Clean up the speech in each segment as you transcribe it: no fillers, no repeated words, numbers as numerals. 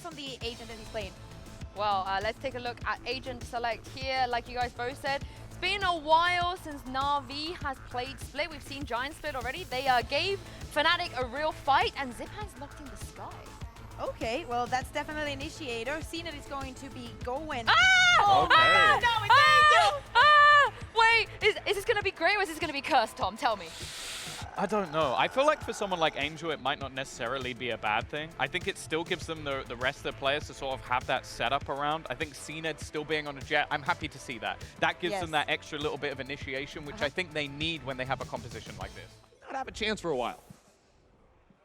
from the agent that he's playing? Well, let's take a look at agent select here. Like you guys both said, it's been a while since Na'Vi has played Split. We've seen Giant Split already. They gave Fnatic a real fight, and Zipan's locked in the sky. Okay, well, that's definitely Initiator. CNED is going to be going. Ah! Oh Okay. my god, no, it's Angel! Wait, is this going to be great or is this going to be cursed, Tom? Tell me. I don't know. I feel like for someone like Angel, it might not necessarily be a bad thing. I think it still gives them the rest of the players to sort of have that setup around. I think CNED still being on a jet, I'm happy to see that. That gives them that extra little bit of initiation, which I think they need when they have a composition like this. Not have a chance for a while.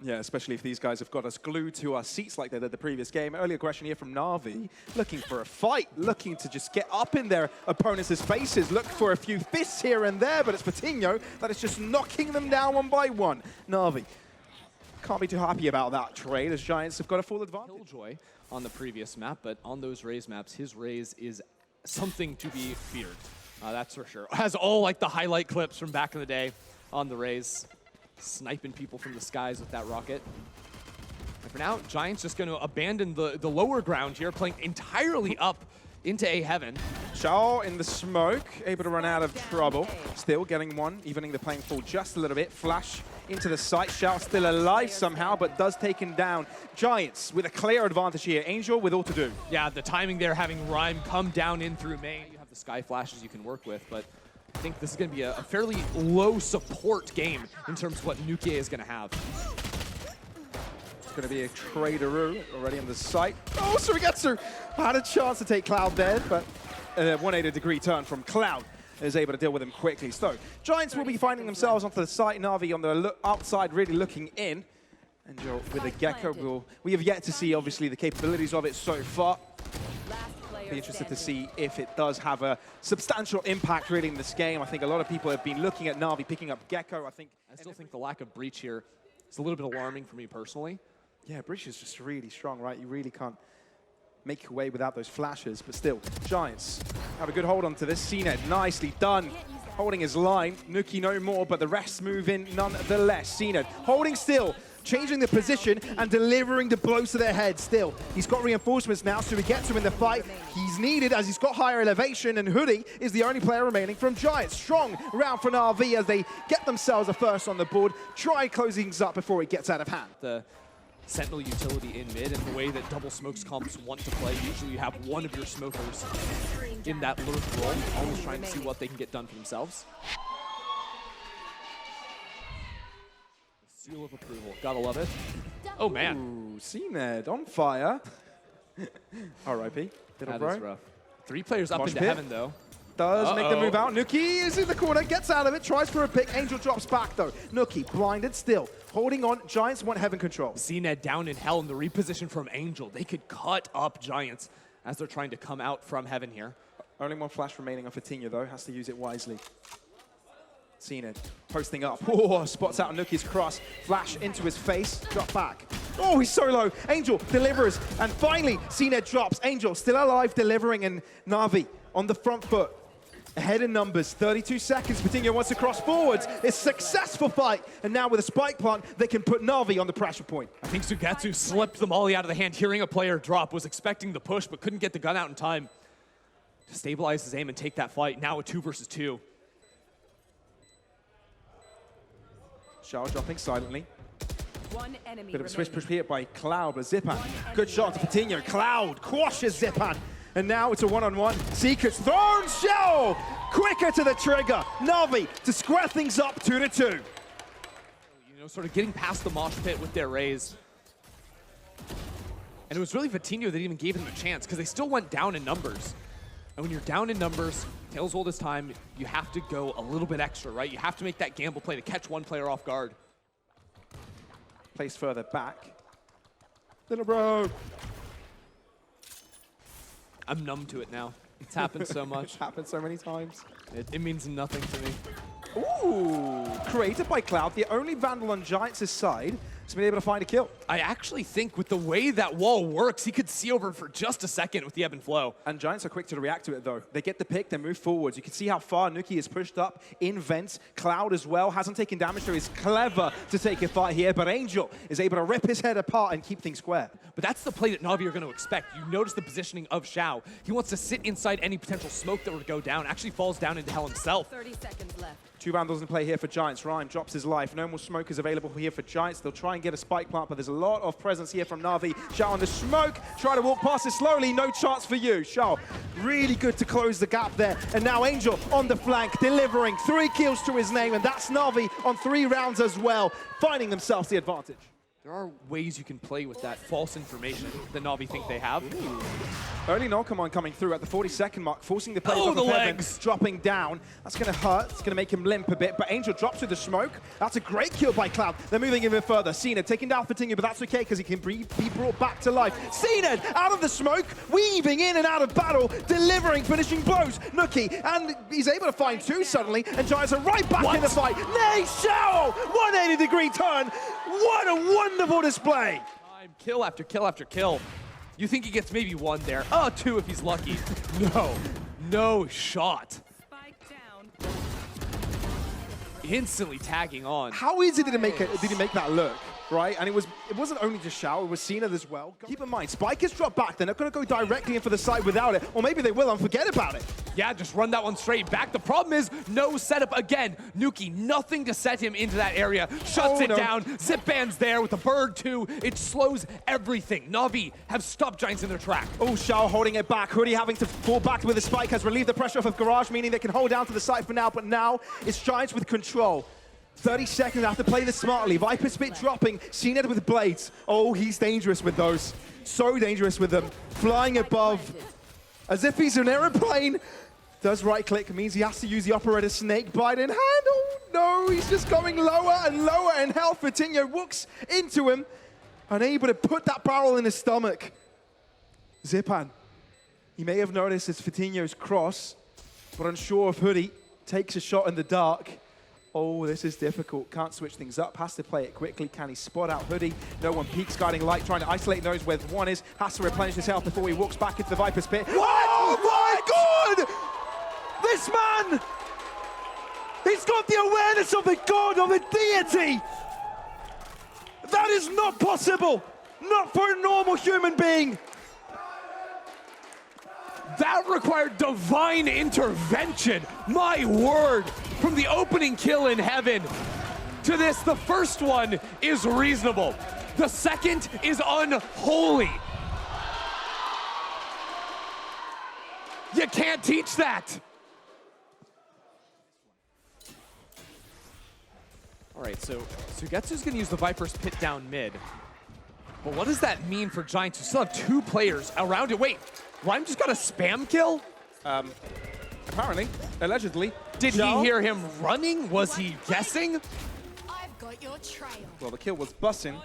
Yeah, especially if these guys have got us glued to our seats like they did the previous game. Earlier question here from Na'Vi, looking for a fight, looking to just get up in their opponents' faces, look for a few fists here and there, but it's Vitinho that is just knocking them down one by one. Na'Vi can't be too happy about that trade, as Giants have got a full advantage. Killjoy on the previous map, but on those Raze maps, his Raze is something to be feared. That's for sure. Has all like the highlight clips from back in the day on the Raze. Sniping people from the skies with that rocket. And for now, Giants just going to abandon the lower ground here, playing entirely up into A Heaven. Xiao in the smoke, able to run out of trouble. Still getting one, evening the playing field just a little bit. Flash into the site. Xiao still alive somehow, but does take him down. Giants with a clear advantage here. Angel with all to do. Yeah, the timing there, having Rhyme come down in through main. You have the Sky Flashes you can work with, but I think this is going to be a fairly low support game in terms of what Nukie is going to have. It's going to be a Traderoo already on the site. Oh, Suigetsu had a chance to take Cloud dead, but a 180-degree turn from Cloud is able to deal with him quickly. So, Giants will be finding themselves onto the site. Na'Vi on the outside, really looking in. And with the Gecko, we have yet to see, obviously, the capabilities of it so far. Be interested to see if it does have a substantial impact really in this game. I think a lot of people have been looking at Na'Vi picking up Gecko. I still think the lack of Breach here is a little bit alarming for me personally. Yeah, Breach is just really strong, right? You really can't make your way without those flashes, but still, Giants have a good hold onto this. CNED, nicely done. Holding his line. Nuki no more, but the rest move in nonetheless. CNED holding still, changing the position and delivering the blows to their head still. He's got reinforcements now, so he gets him in the fight. He's needed as he's got higher elevation, and Hoodie is the only player remaining from Giants. Strong round for Na'Vi as they get themselves a first on the board. Try closing things up before it gets out of hand. The Sentinel utility in mid, and the way that double smokes comps want to play, usually you have one of your smokers in that lurk role, always trying to see what they can get done for themselves. Seal of approval, gotta love it. Oh man. Ooh, CNED on fire. R.I.P. Little That bro. is rough. 3 players up Mosh into pit. heaven though. Does make the move out. Nuki is in the corner, gets out of it, tries for a pick. Angel drops back though. Nuki blinded still, holding on. Giants want heaven control. CNED down in hell, and the reposition from Angel. They could cut up Giants as they're trying to come out from heaven here. Only one flash remaining on Vitinho though, has to use it wisely. CNED posting up. Oh, spots out Nuki's cross. Flash into his face, drop back. Oh, he's so low. Angel delivers, and finally CNED drops. Angel still alive, delivering, and Na'Vi on the front foot. Ahead in numbers, 32 seconds. Vitinho wants to cross forwards. It's a successful fight, and now with a spike plant, they can put Na'Vi on the pressure point. I think Suigetsu slipped the molly out of the hand, hearing a player drop, was expecting the push, but couldn't get the gun out in time to stabilize his aim and take that fight. Now a 2 versus 2. Xiao dropping silently. One enemy Bit of a switch remaining. push here by Cloud, but Zipan. Good shot to Vitinho. Cloud quashes Zipan. And now it's a one-on-one. Secrets thrown shell! Quicker to the trigger. Na'Vi to square things up 2-2. You know, sort of getting past the mosh pit with their Raze. And it was really Vitinho that even gave them a chance, because they still went down in numbers. And when you're down in numbers, Tails old as time, you have to go a little bit extra, right? You have to make that gamble play to catch one player off guard. Placed further back. Little bro. I'm numb to it now. It's happened so much. It's happened so many times. It means nothing to me. Ooh, created by Cloud, the only Vandal on Giants' side. has been able to find a kill. I actually think with the way that wall works, he could see over for just a second with the ebb and flow. And Giants are quick to react to it, though. They get the pick, they move forwards. You can see how far Nuki is pushed up in vents. Cloud as well hasn't taken damage, so he's clever to take a fight here. But Angel is able to rip his head apart and keep things square. But that's the play that Na'Vi are going to expect. You notice the positioning of Xiao. He wants to sit inside any potential smoke that would go down. Actually falls down into hell himself. 30 seconds left. 2 Vandals in play here for Giants. Ryan drops his life. No more smoke is available here for Giants. They'll try and get a spike plant, but there's a lot of presence here from Na'Vi. Xiao on the smoke. Try to walk past it slowly. No chance for you. Xiao, really good to close the gap there. And now Angel on the flank, delivering 3 kills to his name. And that's Na'Vi on 3 rounds as well, finding themselves the advantage. There are ways you can play with that false information that Na'Vi think they have. Early null command coming through at the 40-second mark, forcing the plays Oh, off the of Heaven, legs! dropping down. That's going to hurt. It's going to make him limp a bit, but Angel drops through the smoke. That's a great kill by Cloud. They're moving even further. Cena taking down Fatinho, but that's okay because he can be brought back to life. Cena out of the smoke, weaving in and out of battle, delivering finishing blows. Nuki, and he's able to find 2 suddenly, and Giants are right back in the fight. Nay, Xiao! 180-degree turn. What a wonderful display. Kill after kill after kill. You think he gets maybe 1 there. Oh, 2 if he's lucky. No shot. Spike down. Instantly tagging on. How easy did he make that look, right? And it wasn't only just Xiao, it was Cena as well. Keep in mind, Spike is dropped back. They're not going to go directly in for the side without it, or maybe they will and forget about it. Yeah, just run that one straight back. The problem is no setup again. Nuki, nothing to set him into that area. Shuts it down. Zip Band's there with the bird too. It slows everything. Na'Vi have stopped Giants in their track. Oh, Xiao holding it back. Hoodie having to fall back with the Spike has relieved the pressure off of Garage, meaning they can hold down to the side for now, but now it's Giants with control. 30 seconds, have to play this smartly. Viper Spit dropping, CNED with blades. Oh, he's dangerous with those. So dangerous with them. Flying above, as if he's an airplane. Does right click, means he has to use the operator snake bite in hand. Oh no, he's just going lower and lower in health. Fatinho walks into him, unable to put that barrel in his stomach. Zipan, he may have noticed it's Fatinho's cross, but unsure of Hoodie, takes a shot in the dark. Oh, this is difficult. Can't switch things up. Has to play it quickly. Can he spot out Hoodie? No one peeks, guiding light, trying to isolate, knows where one is. Has to replenish his health before he walks back into the Viper's pit. Oh my God! This man! He's got the awareness of the God, of the deity! That is not possible! Not for a normal human being! That required divine intervention. My word. From the opening kill in Heaven to this, the first one is reasonable. The second is unholy. You can't teach that. All right, so Sugetsu's going to use the Viper's pit down mid. But what does that mean for Giants who still have 2 players around it? Wait, Rhyme just got a spam kill? Apparently, allegedly. Did Xiao? he hear him running? Was he guessing? I've got your trail. Well, the kill was bussin'.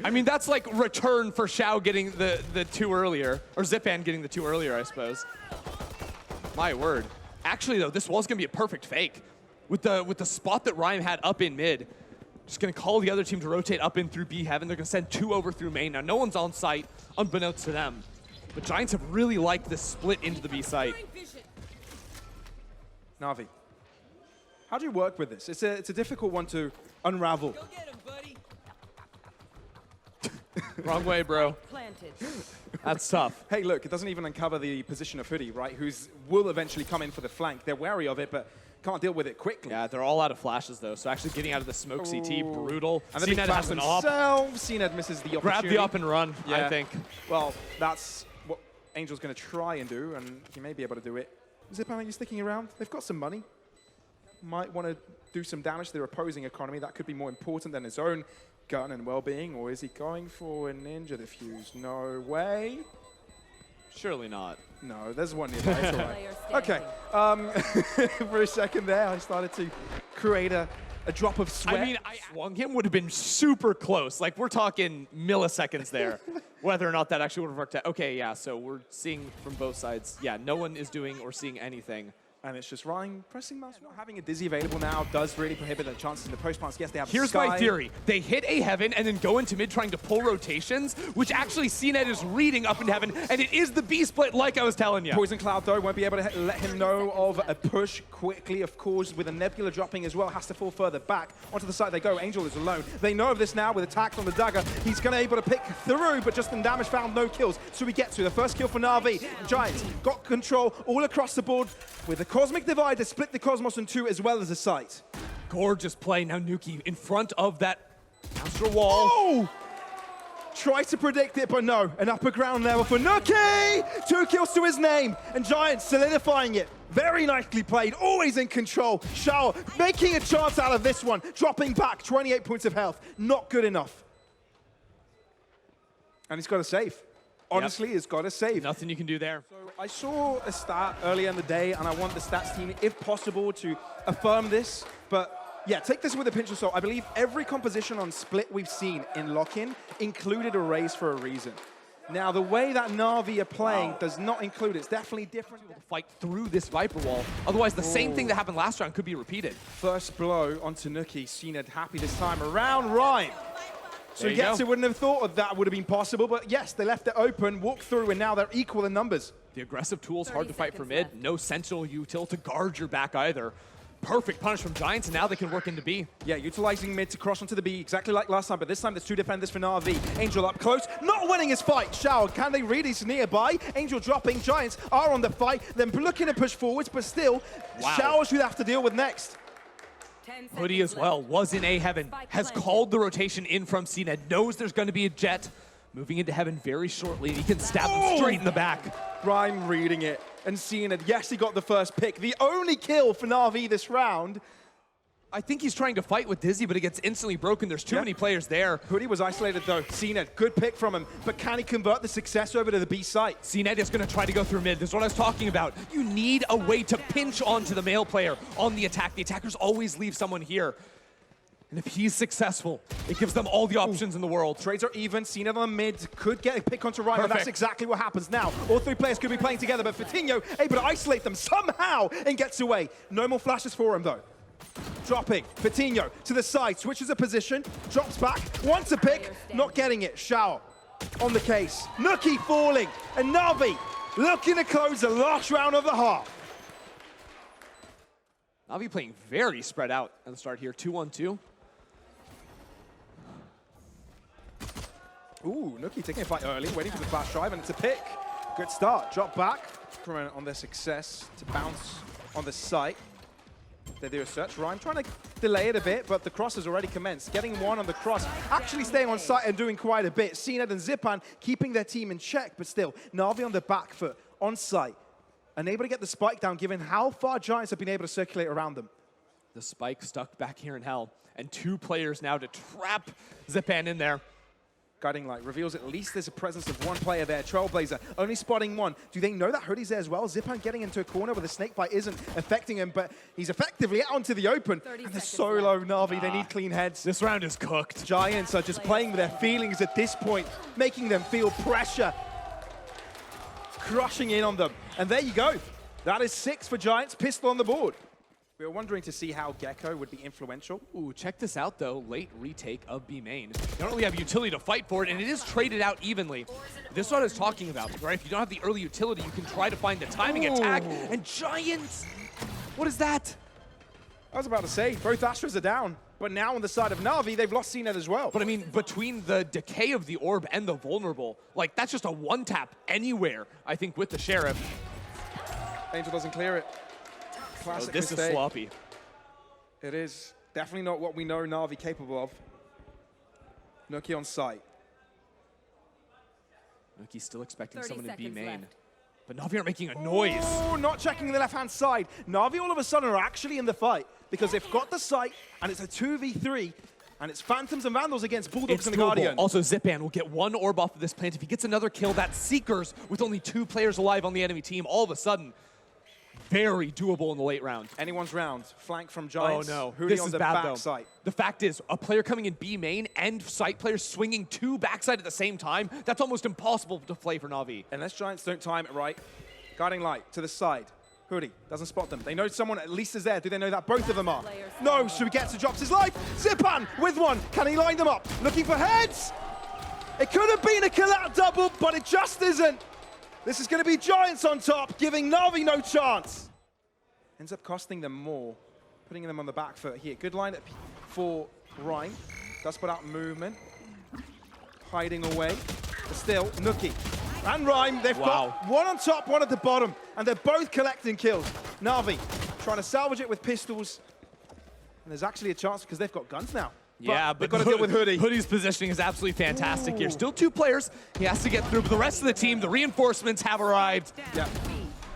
I mean, that's like return for Xiao getting the 2 earlier, or Zipan getting the 2 earlier, I suppose. My word. Actually, though, this was going to be a perfect fake. With the spot that Rhyme had up in mid, just going to call the other team to rotate up in through B Heaven. They're going to send 2 over through main. Now, no one's on site, unbeknownst to them. But Giants have really liked this split into the B site. Na'Vi, how do you work with this? It's a difficult one to unravel. Go get him, buddy. Wrong way, bro. Planted. That's tough. Hey, look, it doesn't even uncover the position of Hoodie, right? Who's will eventually come in for the flank. They're wary of it, but can't deal with it quickly. Yeah, they're all out of flashes, though, so actually getting out of the smoke CT, brutal. And then he CNED has an op. CNED misses the opportunity. Grab the op and run, Yeah. I think. Well, that's what Angel's going to try and do, and he may be able to do it. Zipan, are you sticking around? They've got some money. Might want to do some damage to their opposing economy. That could be more important than his own gun and well-being. Or is he going for a ninja defuse? No way. Surely not. No, there's one nearby. It's all right. Player Okay. For a second there, I started to create a drop of sweat. I mean, I swung him would have been super close. Like, we're talking milliseconds there. Whether or not that actually would have worked out. Okay, yeah, so we're seeing from both sides. Yeah, no one is doing or seeing anything. And it's just Ryan pressing mouse. Not having a Dizzy available now does really prohibit the chances in the post plants. Yes, they have Here's Sky. my theory. They hit A Heaven and then go into mid trying to pull rotations, which actually CNED is reading up into Heaven, and it is the B split like I was telling you. Poison Cloud, though, won't be able to let him know of a push quickly, of course, with a Nebula dropping as well. Has to fall further back. Onto the side they go. Angel is alone. They know of this now with attacks on the dagger. He's going to be able to pick through, but just in damage found, no kills. So we get to the first kill for Na'Vi. Giants got control all across the board with the Cosmic Divide to split the Cosmos in two as well as the site. Gorgeous play. Now Nuki in front of that Astral Wall. Oh! Try to predict it, but no. An upper ground level for Nuki! 2 kills to his name, and Giants solidifying it. Very nicely played, always in control. Shower making a chance out of this one, dropping back 28 points of health. Not good enough. And he's got a save. Honestly, he's got a save. Nothing you can do there. So I saw a stat earlier in the day, and I want the stats team, if possible, to affirm this. But yeah, take this with a pinch of salt. I believe every composition on Split we've seen in Lock-In included a raise for a reason. Now, the way that Na'Vi are playing does not include it. It's definitely different. Fight through this Viper Wall. Otherwise, the same thing that happened last round could be repeated. First blow onto Nuki. CNED happy this time around. Ryan. So There you yes, go. it wouldn't have thought of that would have been possible, but yes, they left it open, walked through, and now they're equal in numbers. The aggressive tool's 30 hard to fight for seconds mid. left. No Sentinel util to guard your back either. Perfect punish from Giants, and now they can work into B. Yeah, utilizing mid to cross onto the B, exactly like last time, but this time there's 2 defenders for Na'Vi. Angel up close, not winning his fight. Shower, can they read? He's nearby. Angel dropping, Giants are on the fight, then looking to push forwards, but still, Wow. Shower should have to deal with next. 10 Hoodie seconds as well, left. was in A Heaven, Spike has planted. called the rotation in from CNED, knows there's going to be a Jet. Moving into Heaven very shortly, and he can stab him straight in the back. Rhyme reading it and seeing it. Yes, he got the first pick. The only kill for Na'Vi this round. I think he's trying to fight with Dizzy, but it gets instantly broken. There's too Yeah. many players there. Hoodie was isolated though. CNED, good pick from him, but can he convert the success over to the B site? CNED is going to try to go through mid. This is what I was talking about. You need a way to pinch onto the male player on the attack. The attackers always leave someone here. And if he's successful, it gives them all the options in the world. Trades are even. CNED on the mid could get a pick onto Ryan, and that's Perfect. exactly what happens now. All 3 players could be playing together, but Fatinho able to isolate them somehow and gets away. No more flashes for him though. Dropping, Fatinho to the side, switches a position, drops back, wants a pick, not getting it. Shower on the case. Nuki falling, and Na'Vi looking to close the last round of the half. Na'Vi playing very spread out at the start here. 2-1-2. Ooh, Nuki taking a fight early, waiting for the flash drive, and it's a pick. Good start, drop back. On their success to bounce on the site. They do a search. Ryan trying to delay it a bit, but the cross has already commenced. Getting one on the cross, actually staying on site and doing quite a bit. CNED and Zipan keeping their team in check, but still, Na'Vi on the back foot, on site, unable to get the spike down given how far Giants have been able to circulate around them. The spike stuck back here in hell. And 2 players now to trap Zipan in there. Guiding Light reveals at least there's a presence of 1 player there. Trailblazer only spotting 1. Do they know that Hoodie's there as well? Zipan getting into a corner where the snake bite isn't affecting him, but he's effectively out into the open. 30 And they're seconds so low, Na'Vi. They need clean heads. This round is cooked. Giants are just playing with their feelings at this point, making them feel pressure, crushing in on them. And there you go. That is 6 for Giants, pistol on the board. We were wondering to see how Gecko would be influential. Ooh, check this out though. Late retake of B main. You don't really have utility to fight for it, and it is traded out evenly. This is what I was talking about, right? If you don't have the early utility, you can try to find the timing attack. And Giants, what is that? I was about to say, both Astros are down, but now on the side of Na'Vi, they've lost CNED as well. But I mean, between the decay of the orb and the vulnerable, like that's just a 1-tap anywhere, I think, with the Sheriff. Angel doesn't clear it. Oh, Classic this is mistake. sloppy. It is definitely not what we know Na'Vi capable of. Nuki on site. Nuki's still expecting 30 someone to be seconds main. left. But Na'Vi aren't making a noise. Oh, not checking the left-hand side. Na'Vi all of a sudden are actually in the fight because they've got the site and it's a 2v3 and it's Phantoms and Vandals against Bulldogs It's and the doable. Guardian. Also, Zipan will get 1 orb off of this plant. If he gets another kill, that's Seekers with only 2 players alive on the enemy team. All of a sudden, very doable in the late round. Anyone's round. Flank from Oh Giants. no, Hoodie this on is the bad back though. site. The fact is, a player coming in B main and site players swinging 2 backside at the same time, that's almost impossible to play for Na'Vi. Unless Giants don't time it right. Guiding Light to the side. Hoodie doesn't spot them. They know someone at least is there. Do they know that both of them are? No, Suigetsu drops his life. Zipan with one. Can he line them up? Looking for heads. It could have been a kill-out double, but it just isn't. This is going to be Giants on top, giving Na'Vi no chance. Ends up costing them more, putting them on the back foot here. Good line for Rhyme. Does put out movement. Hiding away. But still, Nuki and Rhyme, they've got one on top, one at the bottom, and they're both collecting kills. Na'Vi trying to salvage it with pistols. And there's actually a chance because they've got guns now. Yeah, but they've got to deal with Hoodie. Hoodie's positioning is absolutely fantastic here. Still 2 players. He has to get through, but the rest of the team, the reinforcements have arrived. Yeah.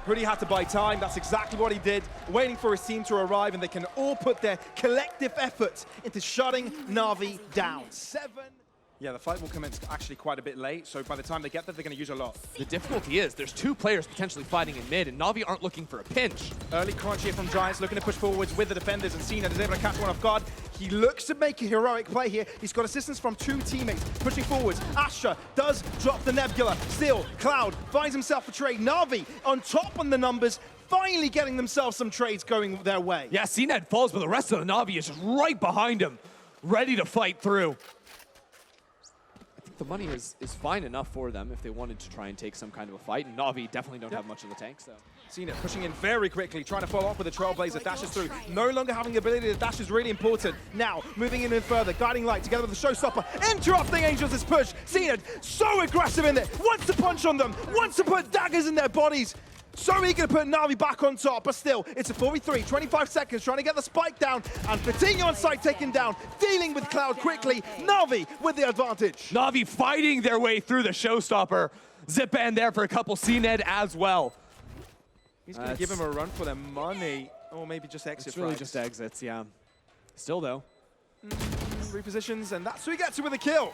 Hoodie had to buy time. That's exactly what he did, waiting for his team to arrive, and they can all put their collective efforts into shutting Na'Vi down. 7. Yeah, the fight will commence actually quite a bit late, so by the time they get there, they're going to use a lot. The difficulty is there's 2 players potentially fighting in mid, and Na'Vi aren't looking for a pinch. Early crunch here from Giants, looking to push forwards with the defenders, and Cena is able to catch one off guard. He looks to make a heroic play here. He's got assistance from 2 teammates, pushing forwards. Asher does drop the Nebula. Still, Cloud finds himself a trade. Na'Vi on top on the numbers, finally getting themselves some trades going their way. Yeah, CNED falls, but the rest of the Na'Vi is just right behind him, ready to fight through. The money is fine enough for them if they wanted to try and take some kind of a fight, and Na'Vi definitely don't have much of the tank, so. Cena pushing in very quickly, trying to follow up with the Trailblazer, dashes through. No longer having the ability to dash is really important. Now, moving in further, Guiding Light together with the Showstopper, interrupting Angels' push. Cena so aggressive in there, wants to punch on them, wants to put daggers in their bodies. So eager to put Na'Vi back on top, but still, it's a 4v3, 25 seconds, trying to get the spike down, and Vitinho on site taken down, dealing with Cloud quickly. Na'Vi with the advantage. Na'Vi fighting their way through the Showstopper. Zipan there for a couple, CNED as well. He's going to give him a run for their money, or maybe just exit. It's really just exits, yeah. Still though. Repositions, and that's who he gets with a kill.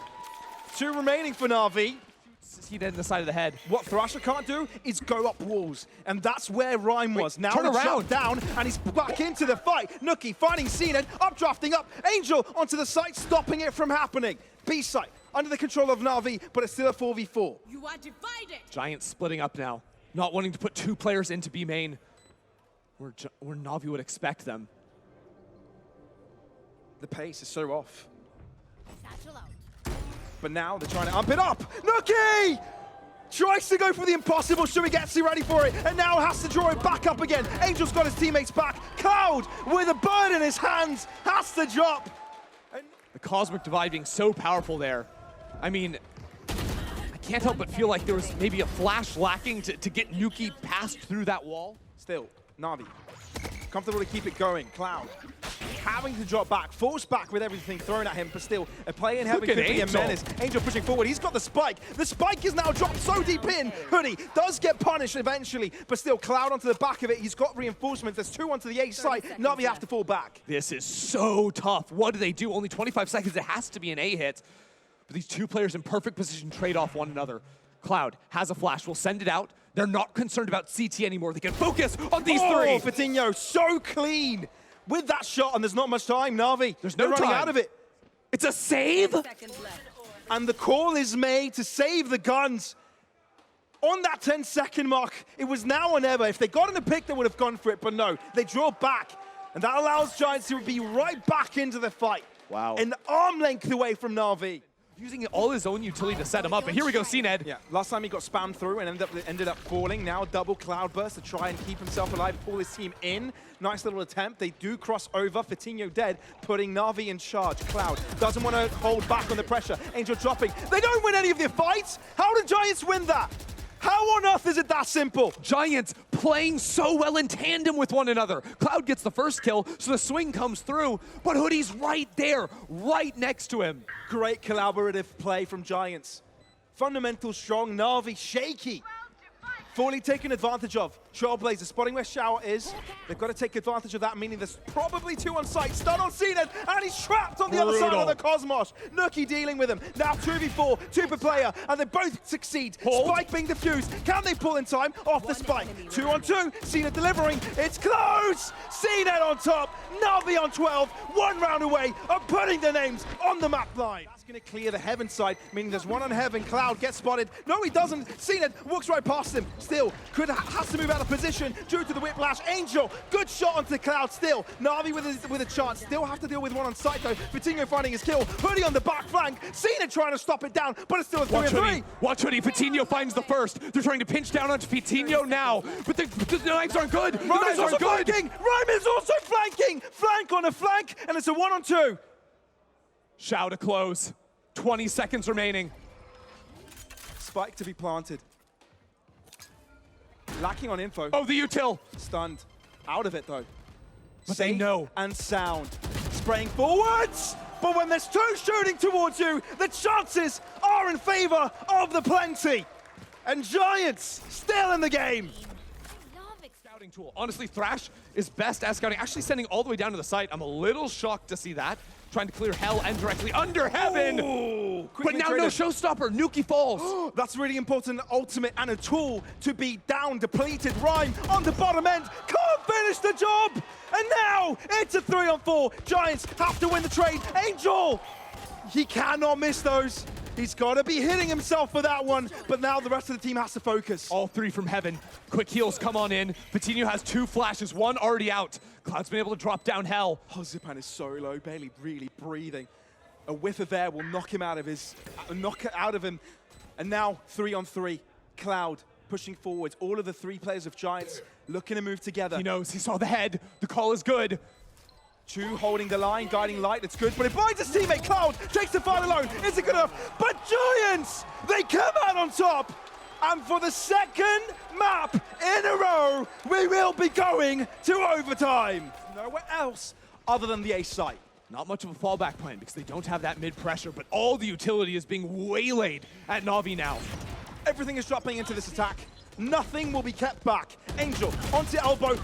2 remaining for Na'Vi. CNED in the side of the head. What Thrasher can't do is go up walls, and that's where Rhyme was. Now turn he's around. shut down, and he's back into the fight. Nuki finding CNED, updrafting up. Angel onto the site, stopping it from happening. B-site, under the control of Na'Vi, but it's still a 4v4. You are divided. Giants splitting up now, not wanting to put 2 players into B main, where Na'Vi would expect them. The pace is so off. Satchel out. But now they're trying to amp it up. Nuki! Tries to go for the impossible. Suigetsu ready for it, and now has to draw it back up again. Angel's got his teammates back. Cloud, with a bird in his hands, has to drop. The Cosmic Divide being so powerful there. I mean, I can't help but feel like there was maybe a flash lacking to get Nuki passed through that wall. Still, Na'Vi, comfortable to keep it going. Cloud, having to drop back, force back with everything thrown at him, but still, a play in heaven could be a menace. Angel pushing forward, he's got the spike. The spike is now dropped so deep in. Hoodie does get punished eventually, but still, Cloud onto the back of it. He's got reinforcements. There's 2 onto the A site. Na'Vi have to fall back. This is so tough. What do they do? Only 25 seconds. It has to be an A hit. But these 2 players in perfect position trade off one another. Cloud has a flash. We'll send it out. They're not concerned about CT anymore. They can focus on these 3. Vitinho, so clean with that shot, and there's not much time. Na'Vi, there's no running time. out of it. It's a save? Seconds left. And the call is made to save the guns. On that 10-second mark, it was now or never. If they got in the pick, they would have gone for it, but no. They draw back, and that allows Giants to be right back into the fight. Wow. An arm length away from Na'Vi. Using all his own utility to set him up, but here we go, CNED. Yeah, last time he got spammed through and ended up falling. Now double Cloudburst to try and keep himself alive, pull his team in. Nice little attempt. They do cross over. Vitinho dead, putting Na'Vi in charge. Cloud doesn't want to hold back on the pressure. Angel dropping. They don't win any of their fights. How do Giants win that? How on earth is it that simple? Giants playing so well in tandem with one another. Cloud gets the first kill, so the swing comes through, but Hoodie's right there, right next to him. Great collaborative play from Giants. Fundamental strong, Na'Vi shaky. Fully taken advantage of. Trailblazer spotting where Shower is. They've got to take advantage of that, meaning there's probably 2 on site. Stun on CNED, and he's trapped on the other side of the Cosmos. Nuki dealing with him. Now 2v4, 2 per player, and they both succeed. Hold. Spike being defused. Can they pull in time? Off the spike. 2 on 2. CNED delivering. It's close. CNED on top. Na'Vi on 12. 1 round away of putting their names on the map line. That's going to clear the Heaven side, meaning there's 1 on Heaven. Cloud gets spotted. No, he doesn't. CNED walks right past him. Still, has to move out of of position due to the whiplash. Angel, good shot onto Cloud still. Na'Vi with a chance. Still have to deal with one on site though. Vitinho finding his kill. Hoodie on the back flank. Cena trying to stop it down, but it's still a 3-3. Watch Hoodie. Vitinho finds the first. They're trying to pinch down onto Vitinho now, but the knives aren't good. The Rhyme knives is also aren't good. flanking. Rhyme is also flanking. Flank on a flank, and it's a 1-on-2. Xiao to close. 20 seconds remaining. Spike to be planted. Lacking on info. Oh, the util. Stunned. Out of it though. But they Safe know. and sound. Spraying forwards! But when there's two shooting towards you, the chances are in favor of the Plenty. And Giants still in the game. Love it. Scouting tool. Honestly, Thrash is best at scouting. Actually sending all the way down to the site. I'm a little shocked to see that. Trying to clear Hell and directly under Heaven. Ooh, But quickly now no traded. showstopper. Nuki falls. That's really important, ultimate and a tool to be down, depleted. Rhyme on the bottom end, can't finish the job! And now, it's a 3-on-4. Giants have to win the trade. Angel, he cannot miss those. He's got to be hitting himself for that one, but now the rest of the team has to focus. All three from Heaven. Quick heals come on in. Vitinho has 2 flashes, 1 already out. Cloud's been able to drop down Hell. Oh, Zipan is so low, barely really breathing. A whiff of air will knock him out of him. And now 3-on-3. Cloud pushing forwards. All of the 3 players of Giants looking to move together. He knows, he saw the head. The call is good. Chu holding the line, guiding light, it's good, but it blinds his teammate. Cloud takes the fight alone. Is it good enough? But Giants, they come out on top. And for the second map in a row, we will be going to overtime. Nowhere else other than the A site. Not much of a fallback plan because they don't have that mid pressure, but all the utility is being waylaid at Na'Vi now. Everything is dropping into this attack. Nothing will be kept back. Angel onto elbow,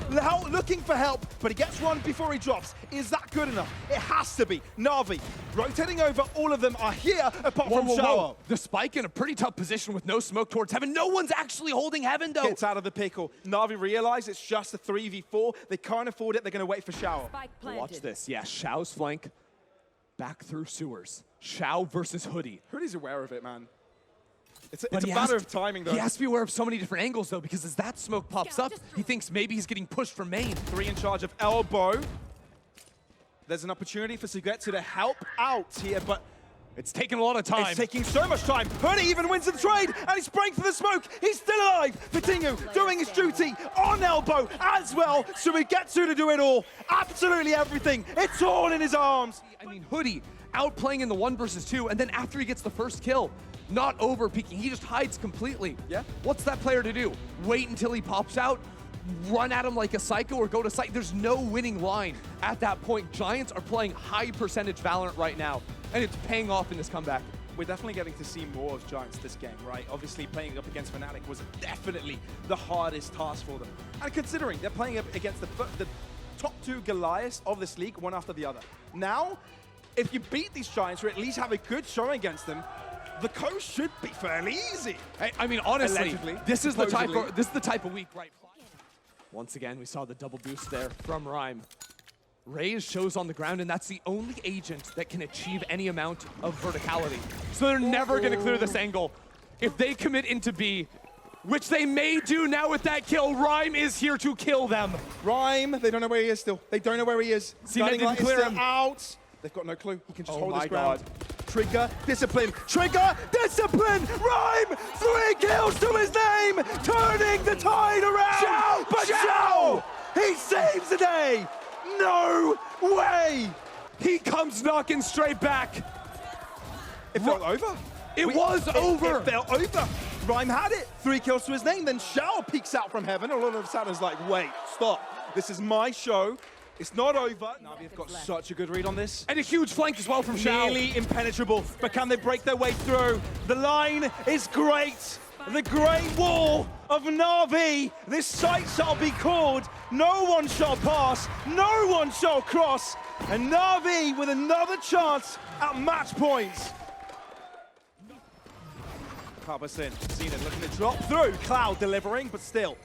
looking for help, but he gets one before he drops. Is that good enough? It has to be. Na'Vi rotating over. All of them are here, apart from Shower. The Spike in a pretty tough position with no smoke towards Heaven. No one's actually holding Heaven though. Gets out of the pickle. Na'Vi realize it's just a 3v4. They can't afford it. They're going to wait for Shower. Spike planted. Watch this. Yeah, Xiao's flank back through sewers. Xiao versus Hoodie. Hoodie's aware of it, man. It's But a he matter has of timing, though. He has to be aware of so many different angles though, because as that smoke pops Scout up, destroyed. he thinks maybe he's getting pushed from main. 3 in charge of elbow. There's an opportunity for Sugetsu to help out here, but It's taking a lot of time. it's taking so much time. Hoodie even wins the trade, and he's spraying for the smoke. He's still alive. Vitinho doing his duty on elbow as well. Sugetsu to do it all. Absolutely everything. It's all in his arms. I mean, Hoodie outplaying in the 1 versus 2, and then after he gets the first kill, not over peeking, he just hides completely. Yeah. What's that player to do? Wait until he pops out, run at him like a psycho, or go to site? There's no winning line at that point. Giants are playing high percentage Valorant right now, and it's paying off in this comeback. We're definitely getting to see more of Giants this game, right? Obviously, playing up against Fnatic was definitely the hardest task for them. And considering they're playing up against the top 2 Goliaths of this league, one after the other. Now, if you beat these Giants or at least have a good showing against them, the coast should be fairly easy. I mean, honestly, Allegedly, this is the supposedly. type of week, right? Once again, we saw the double boost there from Rhyme. Raze shows on the ground, and that's the only agent that can achieve any amount of verticality. So they're never going to clear this angle. If they commit into B, which they may do now with that kill, Rhyme is here to kill them. Rhyme, they don't know where he is still. They don't know where he is. Cena Guiding didn't light is clear still him. out. They've got no clue. He can just Oh hold my his ground. God. Trigger, discipline. Trigger, discipline. Rhyme, 3 kills to his name, turning the tide around. Xiao! But Xiao! Xiao, he saves the day. No way. He comes knocking straight back. It felt over. It was over. It felt over. Rhyme had it. 3 kills to his name. Then Xiao peeks out from heaven. All of a sudden, it's like, wait, stop. This is my show. It's not over. Na'Vi have got such a good read on this. And a huge flank as well from Xiao. Nearly impenetrable, but can they break their way through? The line is great. The great wall of Na'Vi. This site shall be called. No one shall pass. No one shall cross. And Na'Vi with another chance at match points. Carbasin, Zenith looking to drop through. Cloud delivering, but still.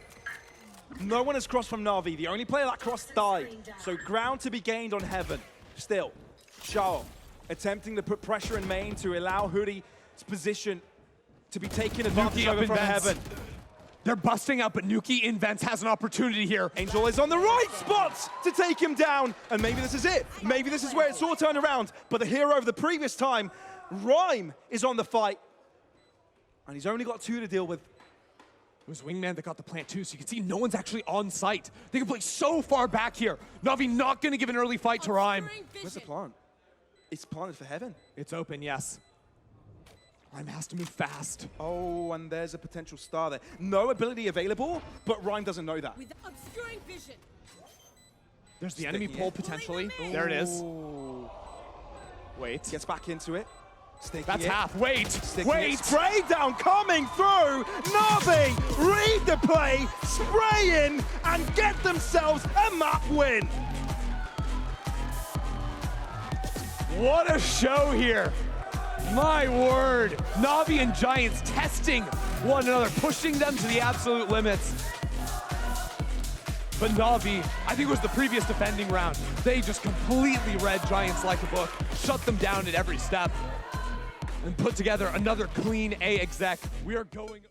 No one has crossed from Na'Vi. The only player that crossed died. So ground to be gained on Heaven. Still, Xiao attempting to put pressure in main to allow Hoodie's position to be taken advantage Nuki up over in from vents. Heaven. They're busting out, but Nuki Invents has an opportunity here. Angel is on the right spot to take him down, and maybe this is it. Maybe this is where it's all turned around. But the hero of the previous time, Rhyme, is on the fight, and he's only got 2 to deal with. It was Wingman that got the plant too, so you can see no one's actually on site. They can play so far back here. Na'Vi not gonna give an early fight to Rhyme. Obscuring Where's the vision. plant? It's planted for heaven. It's open, yes. Rhyme has to move fast. Oh, and there's a potential star there. No ability available, but Rhyme doesn't know that. With obscuring vision. There's the enemy Sticking pole it. potentially. Ooh. There it is. Ooh. Wait. Gets back into it. Sticking That's it. half. Wait. Sticking Wait. it. Spray down coming through. Na'Vi read the play, spray in, and get themselves a map win. What a show here. My word. Na'Vi and Giants testing one another, pushing them to the absolute limits. But Na'Vi, I think it was the previous defending round, they just completely read Giants like a book, shut them down at every step, and put together another clean A exec. We are going...